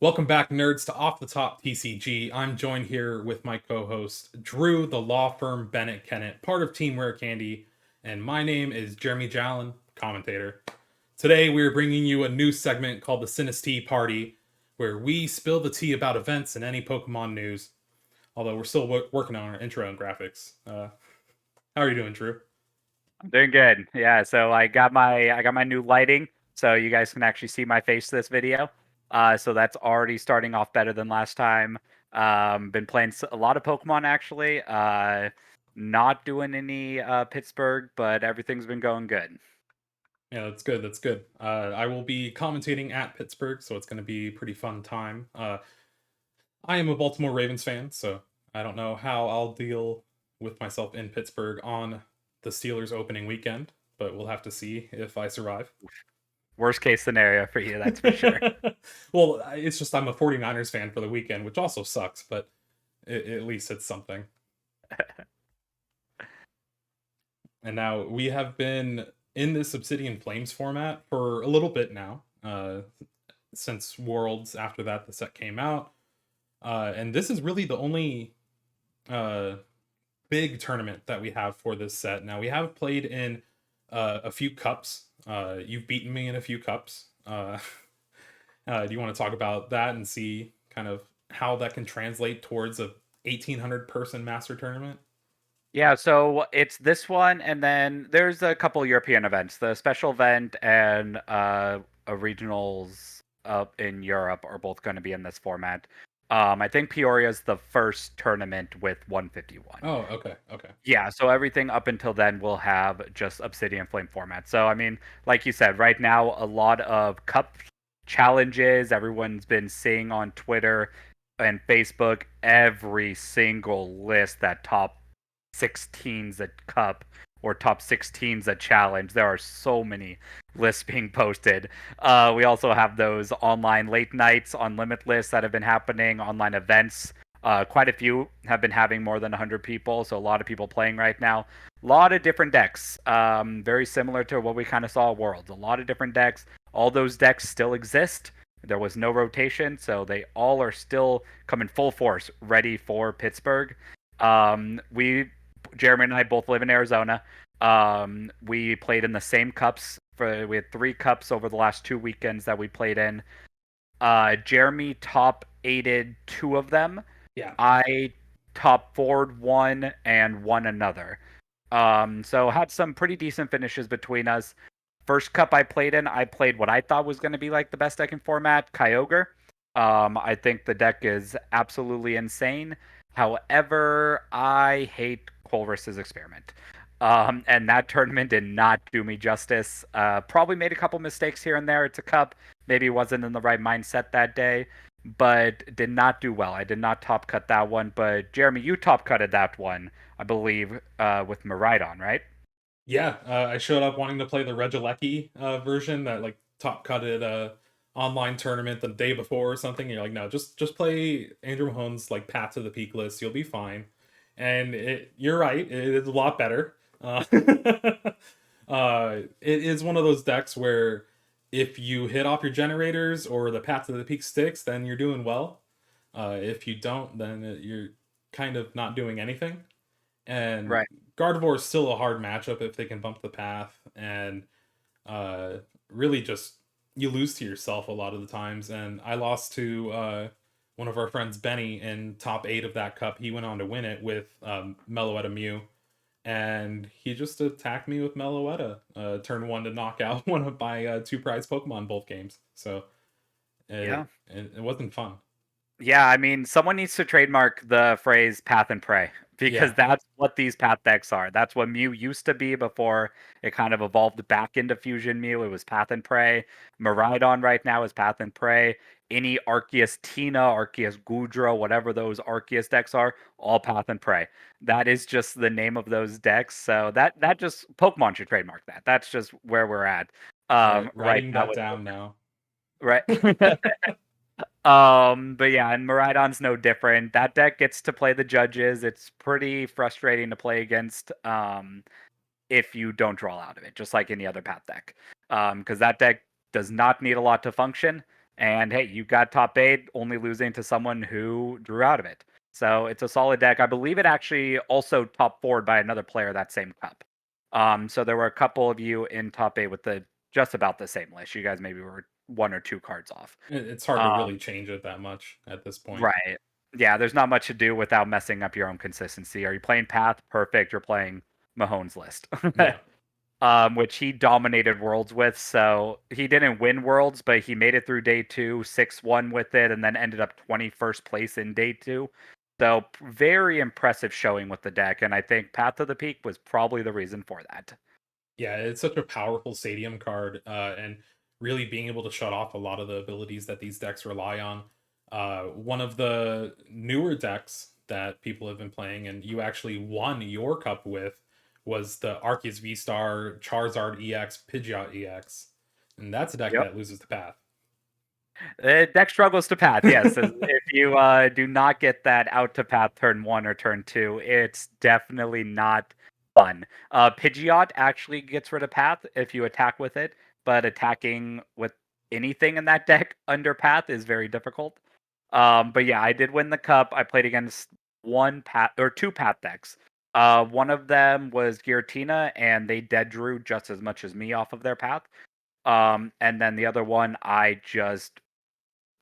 Welcome back, nerds, to Off the Top TCG. I'm joined here with my co host, Drew, the law firm Bennett Kennett, part of Team Rare Candy, and my name is Jeremy Jallin, commentator. Today, we're bringing you a new segment called the Sinistea Party, where we spill the tea about events and any Pokemon news, although we're still working on our intro and graphics. How are you doing, Drew? I'm doing good. Yeah, so I got my new lighting, so you guys can actually see my face this video. So that's already starting off better than last time. Been playing a lot of Pokemon actually. Not doing any Pittsburgh, but everything's been going good. Yeah, that's good. That's good. I will be commentating at Pittsburgh, so it's going to be a pretty fun time. I am a Baltimore Ravens fan, so I don't know how I'll deal with myself in Pittsburgh on the Steelers opening weekend, but we'll have to see if I survive. Worst case scenario for you, that's for sure. Well, it's just I'm a 49ers fan for the weekend, which also sucks, but at least it's something. And now we have been in this Obsidian Flames format for a little bit now, since Worlds after that the set came out. And this is really the only uh, big tournament that we have for this set. Now we have played in a few cups. You've beaten me in a few cups. Do you want to talk about that and see kind of how that can translate towards a 1,800 person master tournament? Yeah, so it's this one, and then there's a couple European events. The special event and a regionals up in Europe are both going to be in this format. I think Peoria is the first tournament with 151. Oh, okay, okay. Yeah, so everything up until then will have just Obsidian Flame format. So, I mean, like you said, right now, a lot of cup challenges. Everyone's been seeing on Twitter and Facebook every single list that top 16s at cup or top 16s at challenge. There are so many lists being posted. We also have those online late nights on Limitless that have been happening, online events. Quite a few have been having more than 100 people, so a lot of people playing right now. A lot of different decks, very similar to what we kind of saw at Worlds. A lot of different decks. All those decks still exist. There was no rotation, so they all are still coming full force, ready for Pittsburgh. Jeremy and I both live in Arizona. We played in the same cups. We had 3 cups over the last 2 weekends that we played in. Jeremy top eighted 2 of them. Yeah. I top forward one and won another. So had some pretty decent finishes between us. First cup I played in, I played what I thought was going to be like the best deck in format, Kyogre. I think the deck is absolutely insane. However, I hate Colress's experiment. And that tournament did not do me justice. Probably made a couple mistakes here and there. It's a cup. Maybe wasn't in the right mindset that day, but did not do well. I did not top cut that one. But Jeremy, you top cutted that one, I believe, with Maridon, right? Yeah, I showed up wanting to play the Regieleki version that like top cutted online tournament the day before or something. And you're like, no, just play Andrew Mahone's like Path to the Peak list. You'll be fine. And you're right, it is a lot better. It is one of those decks where if you hit off your generators or the Path to the Peak sticks, then you're doing well. If you don't, then you're kind of not doing anything. And Right. Gardevoir is still a hard matchup if they can bump the path, and really just you lose to yourself a lot of the times. And I lost to one of our friends, Benny, in top 8 of that cup. He went on to win it with Meloetta Mew, and he just attacked me with Meloetta turn 1 to knock out one of my 2 prize Pokemon both games. So Yeah. it wasn't fun. Yeah, I mean, someone needs to trademark the phrase path and pray because Yeah. that's what these path decks are. That's what Mew used to be before it kind of evolved back into Fusion Mew. It was path and pray. Maridon right now is path and pray. Any Arceus Tina, Arceus Goodra, whatever those Arceus decks are, all path and pray. That is just the name of those decks. So that just Pokemon should trademark that. That's just where we're at right Writing now that with down now. right. But yeah, and Maridon's no different. That deck gets to play the judges. It's pretty frustrating to play against if you don't draw out of it, just like any other path deck. Because that deck does not need a lot to function, And hey, you got top 8, only losing to someone who drew out of it. So it's a solid deck. I believe it actually also top 4'd by another player that same cup. So there were a couple of you in top 8 with the just about the same list. You guys maybe were 1 or 2 cards off. It's hard to really change it that much at this point. Right. Yeah, there's not much to do without messing up your own consistency. Are you playing Path? Perfect. You're playing Mahone's list. Yeah. Which he dominated Worlds with. So he didn't win Worlds, but he made it through day 2, 6-1 with it, and then ended up 21st place in day 2. So very impressive showing with the deck, and I think Path to the Peak was probably the reason for that. Yeah, it's such a powerful stadium card, and really being able to shut off a lot of the abilities that these decks rely on. One of the newer decks that people have been playing, and you actually won your cup with, was the Arceus V-Star Charizard EX Pidgeot EX, and that's a deck Yep. that loses the path. Deck struggles to path, yes. If you do not get that out to path turn 1 or turn 2, it's definitely not fun. Pidgeot actually gets rid of path if you attack with it, but attacking with anything in that deck under path is very difficult. But yeah, I did win the cup. I played against one path or 2 path decks. One of them was Giratina, and they dead drew just as much as me off of their path. And then the other one, I just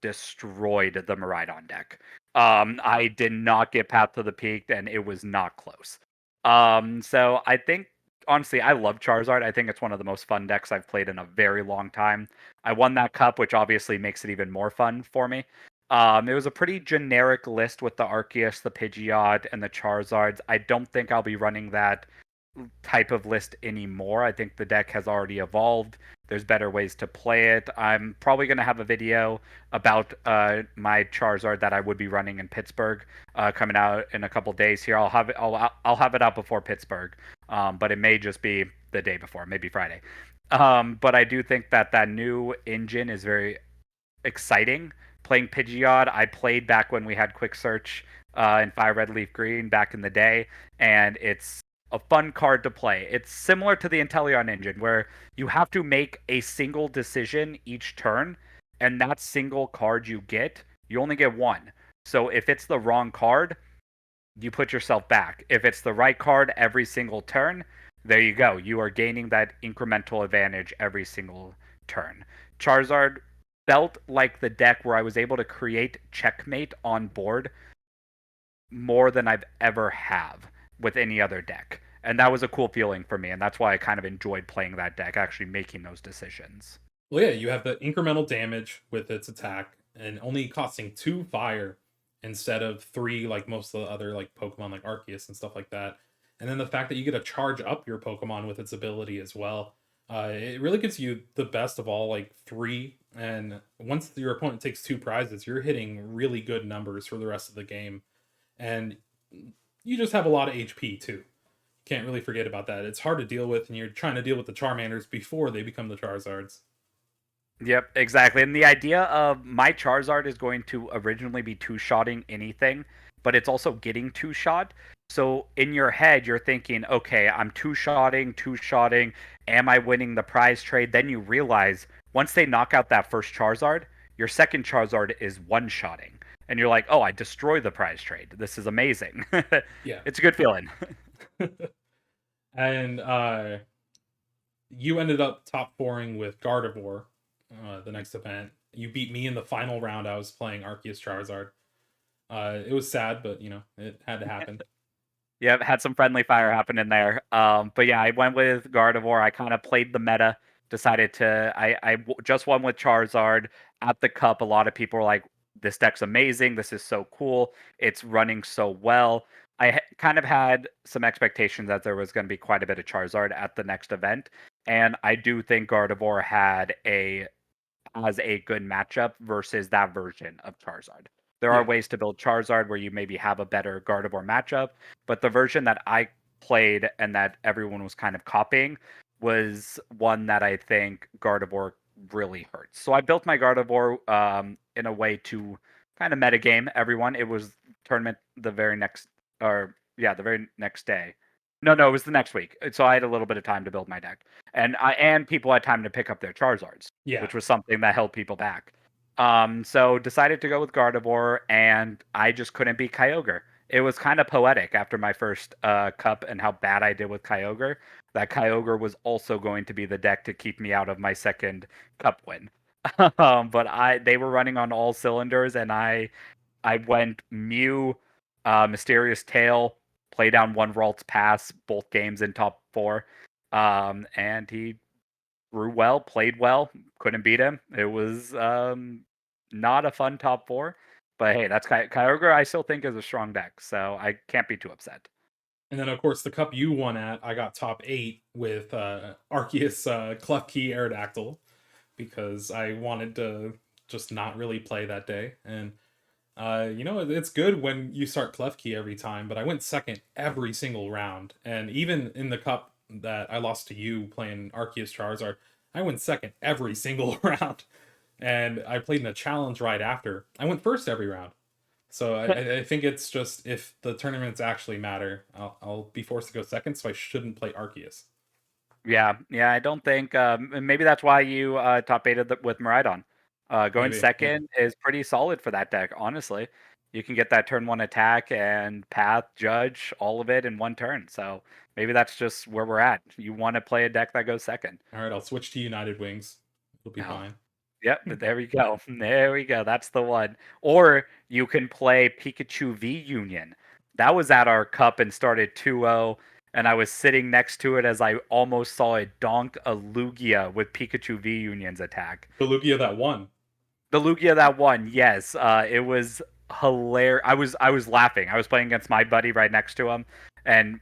destroyed the Miraidon deck. I did not get Path to the Peak, and it was not close. So I think, honestly, I love Charizard. I think it's one of the most fun decks I've played in a very long time. I won that cup, which obviously makes it even more fun for me. It was a pretty generic list with the Arceus, the Pidgeot, and the Charizards. I don't think I'll be running that type of list anymore. I think the deck has already evolved. There's better ways to play it. I'm probably going to have a video about my Charizard that I would be running in Pittsburgh coming out in a couple days here. I'll have it out before Pittsburgh, but it may just be the day before, maybe Friday. But I do think that that new engine is very exciting. Playing Pidgeot, I played back when we had Quick Search in Fire Red Leaf Green back in the day, and it's a fun card to play. It's similar to the Inteleon engine, where you have to make a single decision each turn, and that single card you get, you only get one. So if it's the wrong card, you put yourself back. If it's the right card every single turn, there you go. You are gaining that incremental advantage every single turn. Charizard felt like the deck where I was able to create checkmate on board more than I've ever have with any other deck. And that was a cool feeling for me, and that's why I kind of enjoyed playing that deck, actually making those decisions. Well, yeah, you have the incremental damage with its attack, and only costing 2 fire instead of 3, like most of the other like Pokemon like Arceus and stuff like that. And then the fact that you get to charge up your Pokemon with its ability as well. It really gives you the best of all like 3. And once your opponent takes 2 prizes, you're hitting really good numbers for the rest of the game. And you just have a lot of HP too. Can't really forget about that. It's hard to deal with, and you're trying to deal with the Charmanders before they become the Charizards. Yep, exactly. And the idea of my Charizard is going to originally be two-shotting anything, but it's also getting two-shot. So in your head, you're thinking, okay, I'm two-shotting, two-shotting. Am I winning the prize trade? Then you realize once they knock out that first Charizard, your second Charizard is one-shotting. And you're like, oh, I destroy the prize trade. This is amazing. Yeah. It's a good feeling. And you ended up top fouring with Gardevoir the next event. You beat me in the final round. I was playing Arceus Charizard. It was sad, but you know it had to happen. Yeah, had some friendly fire happen in there. But yeah, I went with Gardevoir. I kind of played the meta. Decided to. Just won with Charizard at the cup. A lot of people were like, "This deck's amazing. This is so cool. It's running so well." Kind of had some expectations that there was going to be quite a bit of Charizard at the next event, and I do think Gardevoir has a good matchup versus that version of Charizard. There are Yeah, ways to build Charizard where you maybe have a better Gardevoir matchup, but the version that I played and that everyone was kind of copying was one that I think Gardevoir really hurts. So I built my Gardevoir in a way to kind of metagame everyone. It was tournament the very next, or yeah, the very next day. No, it was the next week. So I had a little bit of time to build my deck, and people had time to pick up their Charizards, yeah, which was something that held people back. So decided to go with Gardevoir, and I just couldn't beat Kyogre. It was kind of poetic after my first cup and how bad I did with Kyogre. That Kyogre was also going to be the deck to keep me out of my second cup win. But they were running on all cylinders, and I went Mew, Mysterious Tail, play down one Ralts Pass, both games in top four. And he grew well, played well, couldn't beat him. It was not a fun top four, but hey, that's Kyogre. I still think is a strong deck, so I can't be too upset. And then, of course, the cup you won at, I got top 8 with Arceus Klefki Aerodactyl because I wanted to just not really play that day. And, it's good when you start Klefki every time, but I went second every single round. And even in the cup that I lost to you playing Arceus Charizard, I went second every single round. And I played in a challenge right after. I went first every round. So I think it's just if the tournaments actually matter, I'll be forced to go second, so I shouldn't play Arceus. Yeah. I don't think maybe that's why you top eighted with Miraidon. Going Maybe, yeah. second is pretty solid for that deck. Honestly, you can get that turn one attack and path, judge, all of it in one turn. So maybe that's just where we're at. You want to play a deck that goes second. All right, I'll switch to United Wings. It'll be Oh, fine. yep, there we go. There we go. That's the one. Or you can play Pikachu V Union. That was at our cup and started 2-0, and I was sitting next to it as I almost saw it donk a Lugia with Pikachu V Union's attack. The Lugia that won. The Lugia that won, yes. It was hilarious. I was laughing. I was playing against my buddy right next to him, and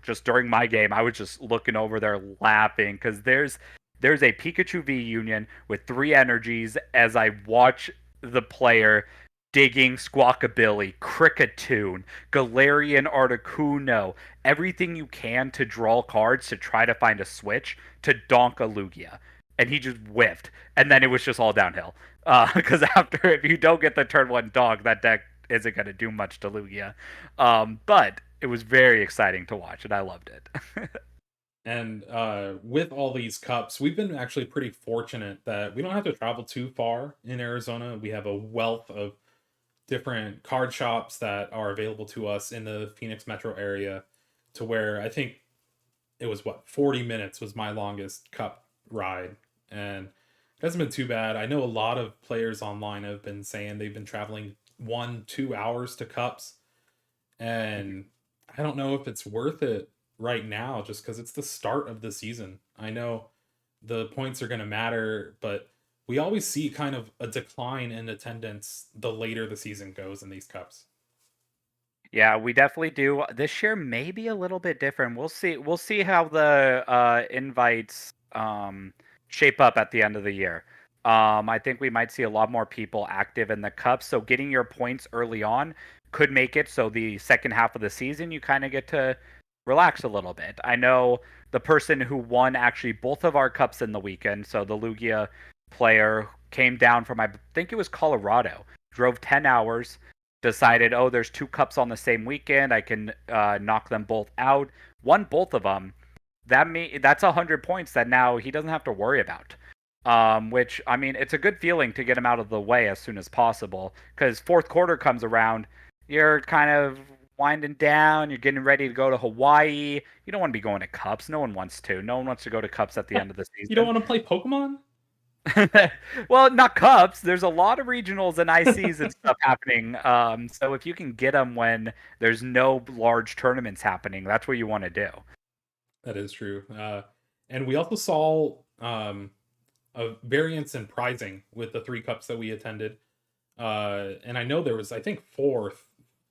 just during my game, I was just looking over there laughing because there's a Pikachu V Union with 3 energies as I watch the player digging Squawkabilly, Kricketune, Galarian Articuno, everything you can to draw cards to try to find a switch to donk a Lugia. And he just whiffed. And then it was just all downhill. Because after, if you don't get the turn one dog, that deck isn't going to do much to Lugia. But it was very exciting to watch, and I loved it. And with all these cups, we've been actually pretty fortunate that we don't have to travel too far in Arizona. We have a wealth of different card shops that are available to us in the Phoenix metro area to where I think it was 40 minutes was my longest cup ride, and it hasn't been too bad. I know a lot of players online have been saying they've been traveling 1-2 hours to cups, and I don't know if it's worth it right now just because it's the start of the season. I know the points are going to matter, but we always see kind of a decline in attendance the later the season goes in these cups. Yeah, we definitely do. This year may be a little bit different. We'll see. We'll see how the invites shape up at the end of the year. I think we might see a lot more people active in the cup. So getting your points early on could make it so the second half of the season you kind of get to relax a little bit. I know the person who won actually both of our cups in the weekend. So the Lugia player came down from I think it was Colorado, drove 10 hours, decided, oh, there's 2 cups on the same weekend. I can knock them both out. Won both of them. That's 100 points that now he doesn't have to worry about. Which I mean, it's a good feeling to get him out of the way as soon as possible. Because fourth quarter comes around, you're kind of winding down. You're getting ready to go to Hawaii. You don't want to be going to Cups. No one wants to. No one wants to go to Cups at the end of the You don't season. want to play Pokemon? Well, not cups. There's a lot of regionals and ICs and stuff happening. So if you can get them when there's no large tournaments happening, that's what you want to do. That is true. And we also saw a variance in pricing with the 3 cups that we attended. And I know there was, I think, 4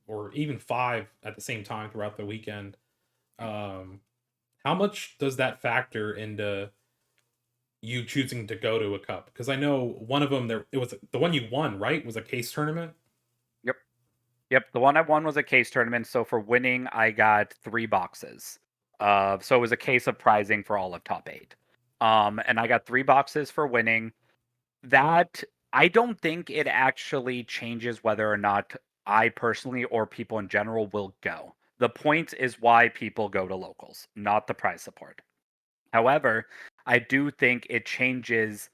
or even 5 at the same time throughout the weekend. Um, how much does that factor into you choosing to go to a cup? Because I know one of them there, it was the one you won, right? Was a case tournament. Yep. Yep. The one I won was a case tournament. So for winning, I got 3 boxes. So it was a case of prizing for all of top eight. And I got 3 boxes for winning. That I don't think it actually changes whether or not I personally or people in general will go. The point is why people go to locals, not the prize support. However, I do think it changes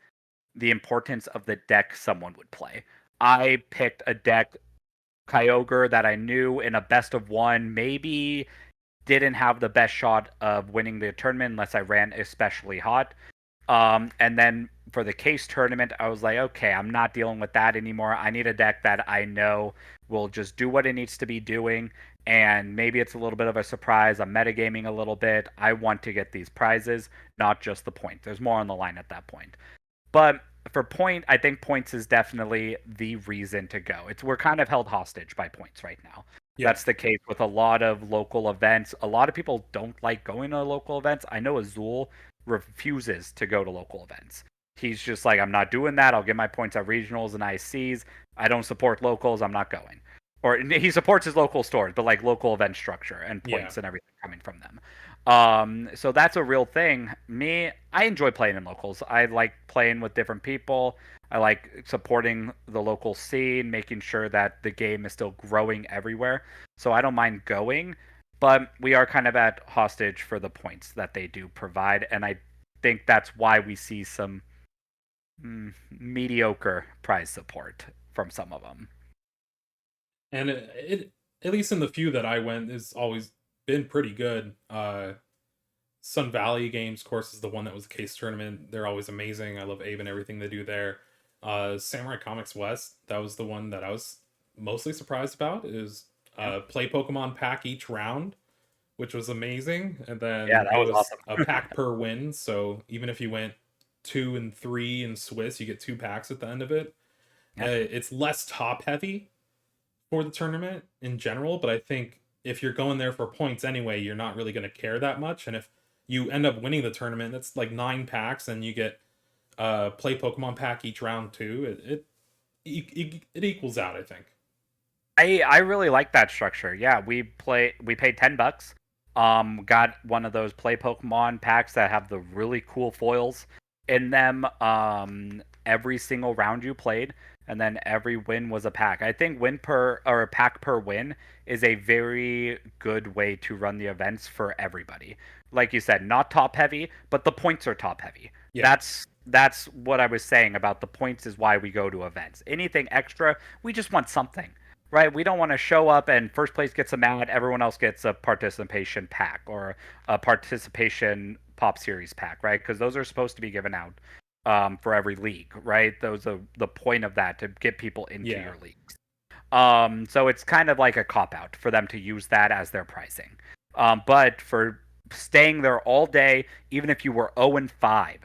the importance of the deck someone would play. I picked a deck Kyogre that I knew in a best of one maybe didn't have the best shot of winning the tournament unless I ran especially hot. And then for the case tournament, I was like, okay, I'm not dealing with that anymore. I need a deck that I know will just do what it needs to be doing. And maybe it's a little bit of a surprise. I'm metagaming a little bit. I want to get these prizes, not just the point. There's more on the line at that point. But for point, I think points is definitely the reason to go. We're kind of held hostage by points right now. Yeah. That's the case with a lot of local events. A lot of people don't like going to local events. I know Azul refuses to go to local events. He's just like, I'm not doing that. I'll get my points at regionals and ICs. I don't support locals. I'm not going. Or he supports his local stores, but like local event structure and Yeah. points and everything coming from them. So that's a real thing. Me, I enjoy playing in locals. I like playing with different people. I like supporting the local scene, making sure that the game is still growing everywhere. So I don't mind going, but we are kind of at hostage for the points that they do provide, and I think that's why we see some mediocre prize support from some of them. And it at least in the few that I went has always been pretty good. Sun Valley Games, of course, is the one that was the case tournament. They're always amazing. I love Abe and everything they do there. Samurai Comics West, that was the one that I was mostly surprised about. Is Yeah, play Pokemon pack each round, which was amazing. And yeah, then that it was was awesome. a pack per win. So even if you went 2 and 3 in Swiss, you get 2 packs at the end of it. Yeah, It's less top heavy for the tournament in general, but I think if you're going there for points anyway, you're not really going to care that much. And if you end up winning the tournament, that's like 9 packs, and you get play Pokemon pack each round too. It equals out, I think. I really like that structure. Yeah, we paid $10. Got one of those play Pokemon packs that have the really cool foils in them. Every single round you played, and then every win was a pack. I think win per or a pack per win is a very good way to run the events for everybody. Like you said, not top heavy, but the points are top heavy. Yeah, That's what I was saying about the points is why we go to events. Anything extra, we just want something, right? We don't want to show up and first place gets a mat, everyone else gets a participation pack or a participation pop series pack, right? Because those are supposed to be given out for every league, right? Those are the point of that to get people into yeah, your leagues. So it's kind of like a cop out for them to use that as their pricing. But for staying there all day, even if you were 0 and 5,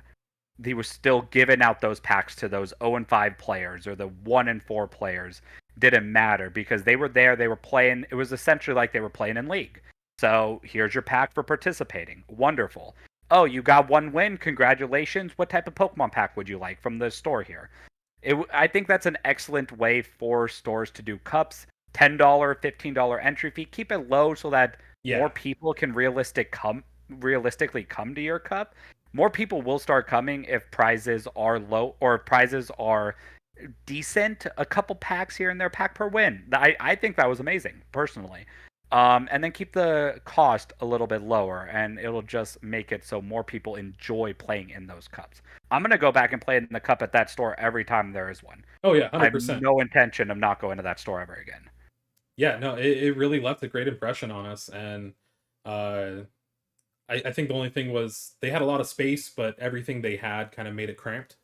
they were still giving out those packs to those 0 and 5 players or the 1 and 4 players. Didn't matter because they were there, they were playing. It was essentially like they were playing in league. So here's your pack for participating. Wonderful. Oh, you got one win. Congratulations. What type of Pokemon pack would you like from the store here? I think that's an excellent way for stores to do cups. $10, $15 entry fee. Keep it low so that more yeah, people can realistically come to your cup. More people will start coming if prizes are low or if prizes are decent. A couple packs here and there, pack per win. I think that was amazing personally. And then keep the cost a little bit lower, and it'll just make it so more people enjoy playing in those cups. I'm gonna go back and play in the cup at that store every time there is one. oh yeah, I have 100%. no intention of not going to that store ever again. Yeah, no, it really left a great impression on us, and uh, I think the only thing was they had a lot of space, but everything they had kind of made it cramped.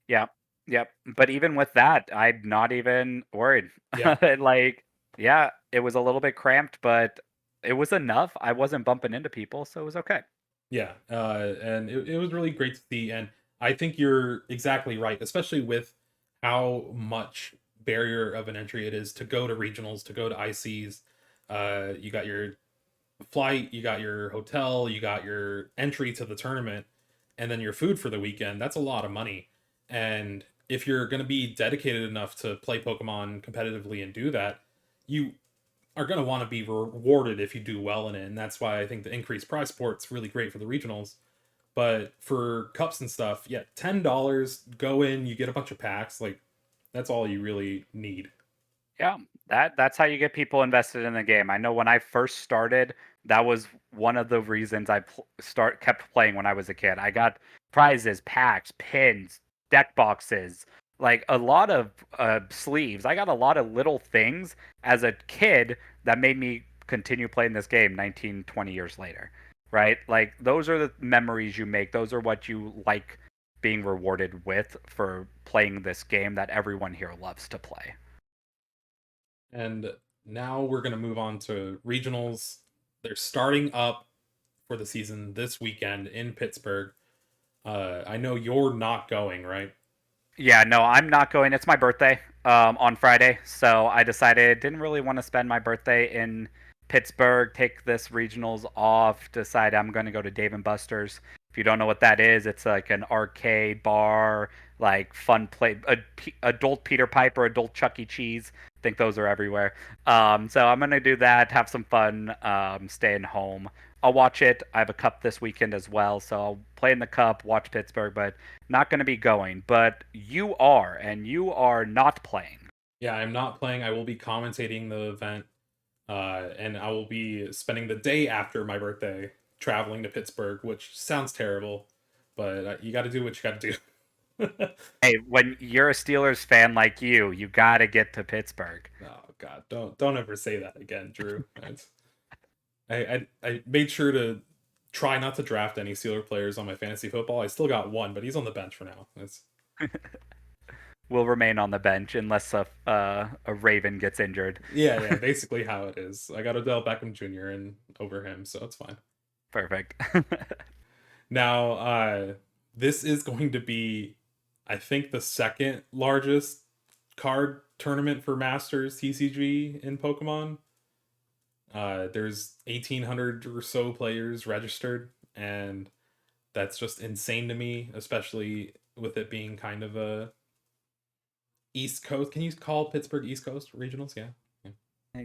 Yep, yep. But even with that, I'm not even worried. Yeah, Like, yeah, it was a little bit cramped, but it was enough. I wasn't bumping into people, so it was okay. yeah, and it was really great to see, and I think you're exactly right, especially with how much barrier of an entry it is to go to regionals, to go to ICs. You got your flight, you got your hotel, you got your entry to the tournament, and then your food for the weekend. That's a lot of money. And if you're going to be dedicated enough to play Pokemon competitively and do that, you are going to want to be rewarded if you do well in it. And that's why I think the increased prize sport's really great for the regionals. But for cups and stuff, yeah, $10, go in, you get a bunch of packs. Like, that's all you really need. Yeah, that's how you get people invested in the game. I know when I first started, that was one of the reasons I kept playing when I was a kid. I got prizes, packs, pins, deck boxes, like a lot of sleeves. I got a lot of little things as a kid that made me continue playing this game 19, 20 years later, right? Like those are the memories you make. Those are what you like being rewarded with for playing this game that everyone here loves to play. And now we're going to move on to regionals. They're starting up for the season this weekend in Pittsburgh. I know you're not going, right? Yeah, no, I'm not going. It's my birthday on Friday, so I decided didn't really want to spend my birthday in Pittsburgh. Take this regionals off. Decide I'm going to go to Dave and Buster's. If you don't know what that is, it's like an arcade bar, like fun play, adult Peter Piper, adult Chuck E. Cheese. I think those are everywhere. So I'm gonna do that, have some fun, staying home. I'll watch it. I have a cup this weekend as well, so I'll play in the cup, watch Pittsburgh, but not going to be going. But you are, and you are not playing. Yeah, I'm not playing. I will be commentating the event, and I will be spending the day after my birthday traveling to Pittsburgh, which sounds terrible, but you got to do what you got to do. Hey, when you're a Steelers fan like you got to get to Pittsburgh. Oh God, don't ever say that again, Drew. I made sure to try not to draft any Steeler players on my fantasy football. I still got one, but he's on the bench for now. Will remain on the bench unless a Raven gets injured. Yeah, basically how it is. I got Odell Beckham Jr. and over him, so it's fine. Perfect. Now, this is going to be, I think, the second largest card tournament for Masters TCG in Pokemon. There's 1,800 or so players registered, and that's just insane to me, especially with it being kind of a East Coast. Can you call Pittsburgh East Coast regionals? Yeah.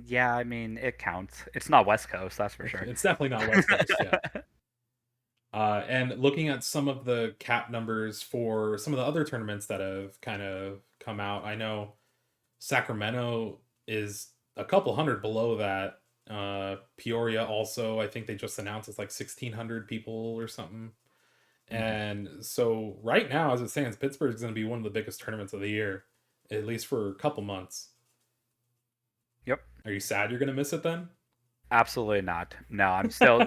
Yeah, I mean it counts. It's not West Coast, that's for sure. It's definitely not West Coast. Yeah. And looking at some of the cap numbers for some of the other tournaments that have kind of come out, I know Sacramento is a couple hundred below that. Peoria also, I think they just announced it's like 1,600 people or something. And so right now, as it stands, Pittsburgh is going to be one of the biggest tournaments of the year, at least for a couple months. Yep. Are you sad you're going to miss it then? Absolutely not. No, I'm still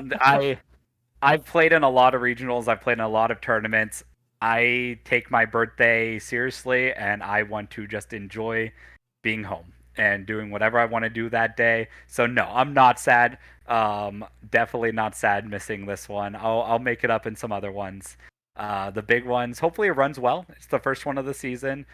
I've played in a lot of regionals, I've played in a lot of tournaments. I take my birthday seriously and I want to just enjoy being home and doing whatever I want to do that day. So no, I'm not sad. Definitely not sad missing this one. I'll make it up in some other ones. The big ones, hopefully it runs well. It's the first one of the season.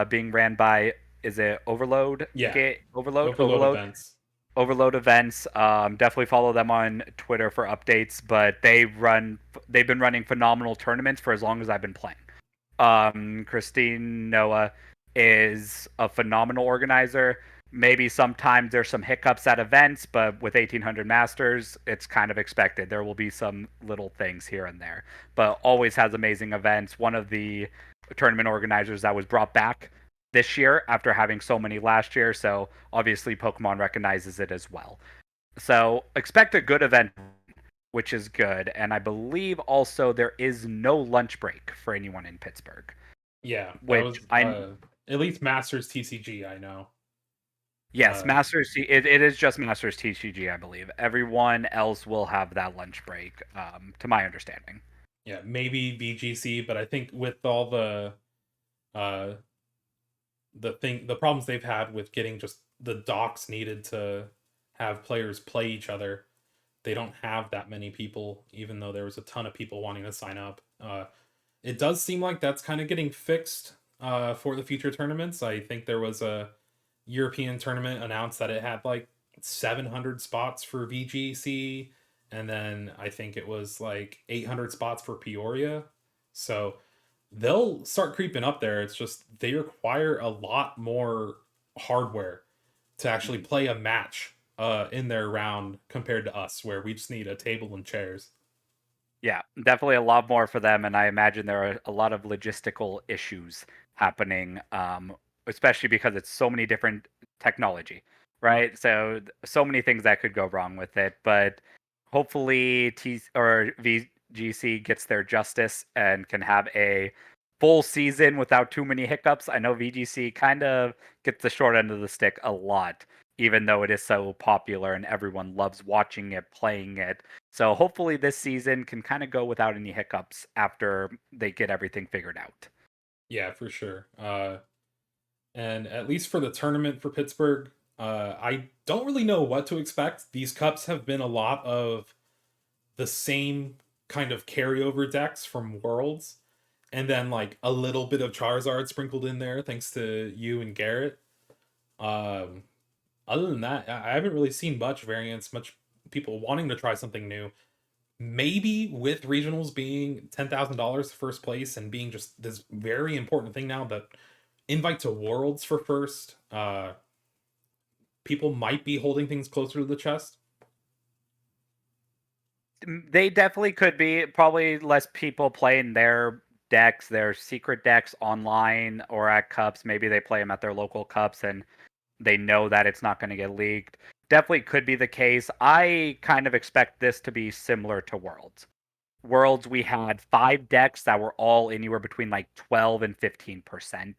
Being ran by, is it Overload? Yeah. Overload? Overload events. Overload events. Definitely follow them on Twitter for updates. But they've been running phenomenal tournaments for as long as I've been playing. Christine Noah is a phenomenal organizer. Maybe sometimes there's some hiccups at events, but with 1,800 masters, it's kind of expected. There will be some little things here and there, but always has amazing events. One of the tournament organizers that was brought back this year after having so many last year, so obviously Pokemon recognizes it as well. So expect a good event, which is good. And I believe also there is no lunch break for anyone in Pittsburgh. Yeah, that was Which I at least Masters TCG, I know. Yes, it is just Masters TCG, I believe. Everyone else will have that lunch break, to my understanding. Yeah, maybe VGC, but I think with all uh the problems they've had with getting just the docs needed to have players play each other, they don't have that many people, even though there was a ton of people wanting to sign up. It does seem like that's kind of getting fixed for the future tournaments. I think there was a European tournament announced that it had like 700 spots for VGC, and then I think it was like 800 spots for Peoria. So they'll start creeping up there. It's just they require a lot more hardware to actually play a match in their round compared to us, where we just need a table and chairs. Yeah, definitely a lot more for them, and I imagine there are a lot of logistical issues happening, especially because it's so many different technology, right? So many things that could go wrong with it, but hopefully VGC gets their justice and can have a full season without too many hiccups. I know VGC kind of gets the short end of the stick a lot, even though it is so popular and everyone loves watching it, playing it. So hopefully this season can kind of go without any hiccups after they get everything figured out. Yeah, for sure. And at least for the tournament for Pittsburgh, I don't really know what to expect. These cups have been a lot of the same kind of carryover decks from Worlds, and then like a little bit of Charizard sprinkled in there, thanks to you and Garrett. Um, Other than that, I haven't really seen much variance, much people wanting to try something new. Maybe with regionals being $10,000 first place and being just this very important thing now that invite to Worlds for first, people might be holding things closer to the chest. They definitely could be. Probably less people playing their decks, their secret decks online or at cups. Maybe they play them at their local cups and they know that it's not going to get leaked. Definitely could be the case. I kind of expect this to be similar to Worlds. Worlds, we had 5 decks that were all anywhere between like 12 and 15%,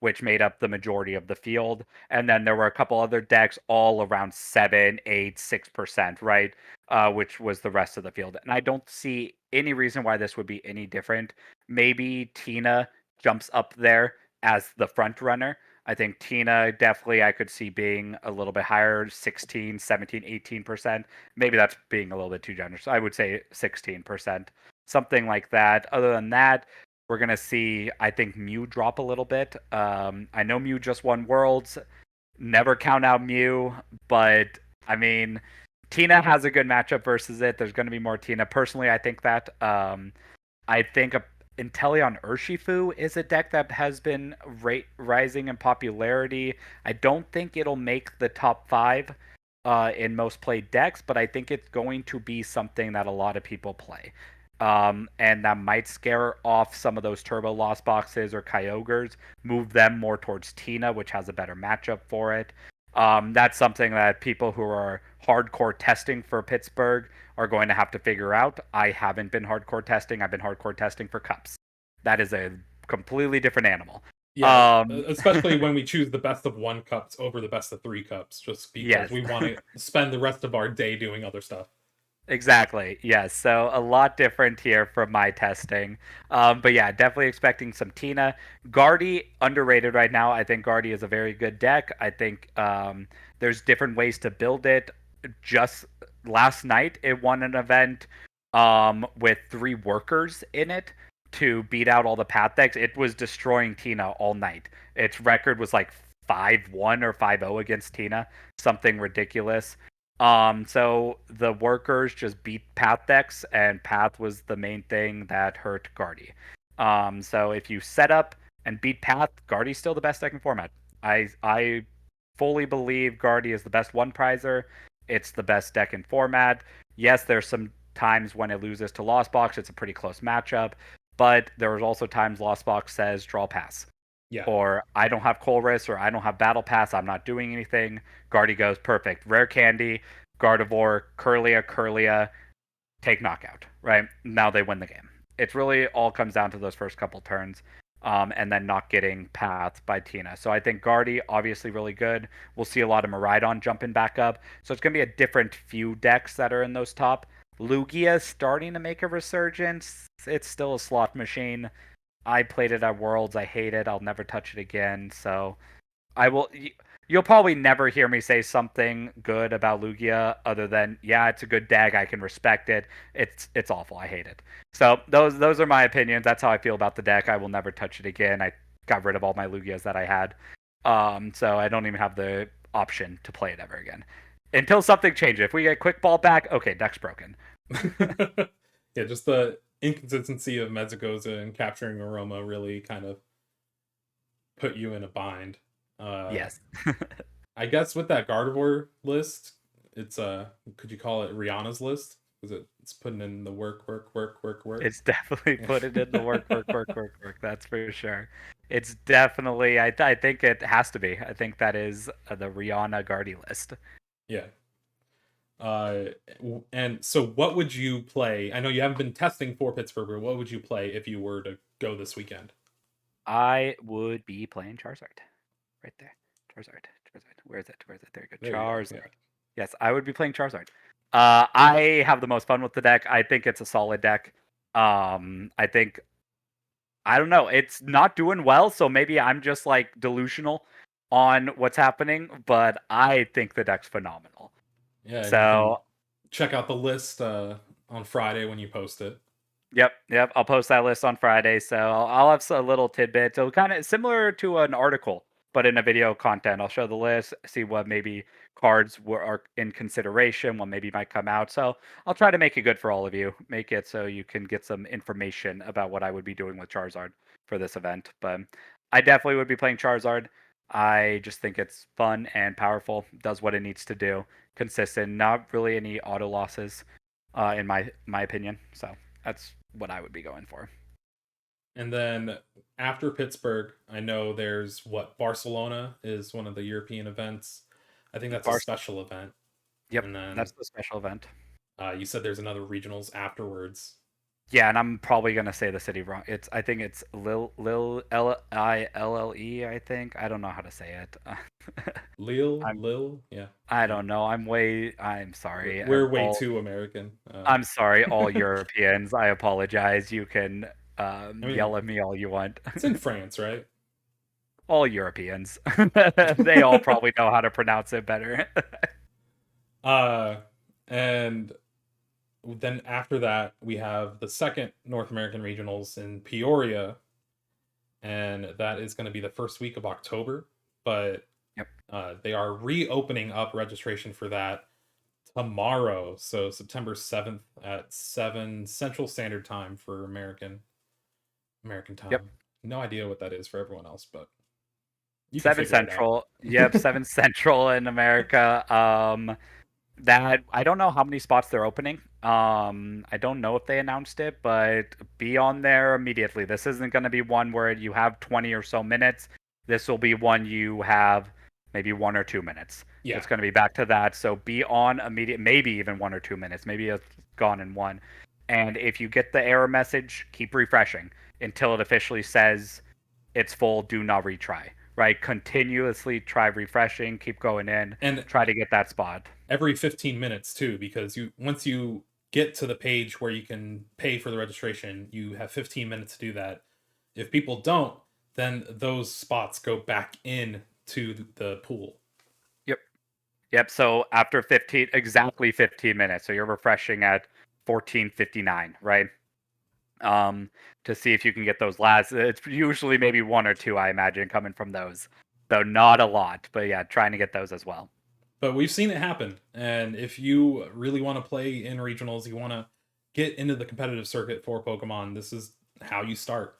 which made up the majority of the field. And then there were a couple other decks all around 7, 8, 6%, right? Which was the rest of the field. And I don't see any reason why this would be any different. Maybe Tina jumps up there as the front runner. I think Tina definitely I could see being a little bit higher, 16, 17, 18%. Maybe that's being a little bit too generous. I would say 16%, something like that. Other than that, we're going to see, I think, Mew drop a little bit. I know Mew just won Worlds. Never count out Mew, but I mean, Tina has a good matchup versus it. There's going to be more Tina. Personally, I think that. I think Inteleon Urshifu is a deck that has been rising in popularity. I don't think it'll make the top 5 in most played decks, but I think it's going to be something that a lot of people play. And that might scare off some of those Turbo Lost Boxes or Kyogres, move them more towards Tina, which has a better matchup for it. That's something that people who are hardcore testing for Pittsburgh are going to have to figure out. I haven't been hardcore testing. I've been hardcore testing for cups. That is a completely different animal. Yeah, Um, especially when we choose the best of 1 cups over the best of 3 cups, just because yes. we want to spend the rest of our day doing other stuff. Exactly. Yes. So a lot different here from my testing. But yeah, definitely expecting some Tina. Guardy, underrated right now. I think Guardy is a very good deck. I think there's different ways to build it. Just last night, it won an event with 3 workers in it to beat out all the path decks. It was destroying Tina all night. Its record was like 5-1 or 5-0 against Tina, something ridiculous. So the workers just beat Path decks, and Path was the main thing that hurt Guardy. So if you set up and beat Path, Guardy's still the best deck in format. I fully believe Guardy is the best one prizer. It's the best deck in format. Yes, there's some times when it loses to Lost Box. It's a pretty close matchup, but there was also times Lost Box says draw pass, Yeah, or I don't have Colress, or I don't have Battle Pass, I'm not doing anything. Guardy goes, perfect. Rare Candy, Gardevoir, Curlia, take knockout, right? Now they win the game. It really all comes down to those first couple turns. And then not getting Path by Tina. So I think Guardy, obviously really good. We'll see a lot of Miraidon jumping back up. So it's going to be a different few decks that are in those top. Lugia is starting to make a resurgence. It's still a slot machine. I played it at Worlds. I hate it. I'll never touch it again. So I will. You'll probably never hear me say something good about Lugia other than, yeah, it's a good deck. I can respect it. It's awful. I hate it. So those are my opinions. That's how I feel about the deck. I will never touch it again. I got rid of all my Lugias that I had. So I don't even have the option to play it ever again until something changes. If we get quick ball back, okay, deck's broken. yeah, just the inconsistency of Mezzogoza and capturing Aroma really kind of put you in a bind. Uh, Yes. I guess with that Gardevoir list, it's could you call it Rihanna's list? Because it's putting in the work. It's definitely Yeah. put it in the work. That's for sure. It's definitely. I think it has to be. I think that is the Rihanna Guardy list. Yeah. Uh, and so what would you play? I know you haven't been testing for Pittsburgh, but what would you play if you were to go this weekend? I would be playing Charizard. Right there. Charizard. Charizard. Where is it? Where is it? There you go. There you go. Charizard. Yeah. Yes, I would be playing Charizard. I have the most fun with the deck. I think it's a solid deck. I think I don't know. It's not doing well, so maybe I'm just like delusional on what's happening, but I think the deck's phenomenal. Yeah, and you can So check out the list on Friday when you post it. Yep. I'll post that list on Friday. So I'll have a little tidbit. So kind of similar to an article, but in a video content. I'll show the list, see what maybe cards are in consideration, what maybe might come out. So I'll try to make it good for all of you. Make it so you can get some information about what I would be doing with Charizard for this event. But I definitely would be playing Charizard. I just think it's fun and powerful. Does what it needs to do. Consistent. Not really any auto losses, in my opinion. So that's what I would be going for. And then after Pittsburgh, I know there's what Barcelona is one of the European events. I think that's a Barcelona. special event. Yep, And that's then the special event. you said there's another regionals afterwards. Yeah, and I'm probably gonna say the city wrong. I think it's Lil Lille. I think I don't know how to say it. I'm Lil, yeah. I don't know. I'm sorry. We're way too American. I'm sorry, all Europeans. I apologize. You can I mean, yell at me all you want. it's in France, right? All Europeans. They all probably know how to pronounce it better. uh, and then after that, we have the second North American regionals in Peoria, and that is going to be the first week of October. But Yep. they are reopening up registration for that tomorrow, so September 7th at 7 Central Standard Time for American time. Yep. No idea what that is for everyone else, but you can 7 figure it out. Central. Yep, 7 Central in America. That I don't know how many spots they're opening. I don't know if they announced it, but be on there immediately. This isn't going to be one where you have 20 or so minutes. This will be one you have maybe 1 or 2 minutes. Yeah. It's going to be back to that. So be on immediate, maybe even 1 or 2 minutes. Maybe it's gone in one. And if you get the error message, keep refreshing until it officially says it's full. Do not retry. Right? Continuously try refreshing. Keep going in. And Try to get that spot. every 15 minutes too, because once you get to the page where you can pay for the registration, you have 15 minutes to do that. If people don't, then those spots go back in to the pool. Yep. So after exactly 15 minutes, so you're refreshing at 14:59, right? To see if you can get those last. It's usually maybe 1 or 2, I imagine, coming from those. Though not a lot, but yeah, trying to get those as well. But we've seen it happen, and if you really want to play in regionals, you want to get into the competitive circuit for Pokemon, this is how you start.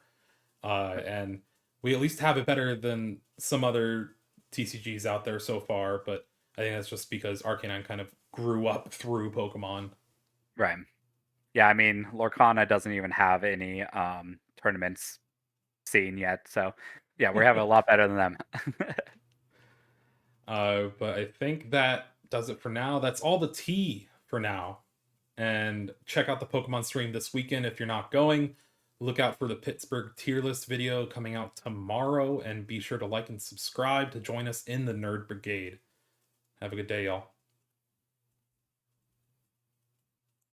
And we at least have it better than some other TCGs out there so far, but I think that's just because Arcanine kind of grew up through Pokemon. Right. Yeah, I mean, Lorcana doesn't even have any tournaments seen yet, so yeah, we're having a lot better than them. But I think that does it for now. That's all the tea for now. And check out the Pokemon stream this weekend if you're not going. Look out for the Pittsburgh tier list video coming out tomorrow, and be sure to like and subscribe to join us in the Nerd Brigade. Have a good day, y'all.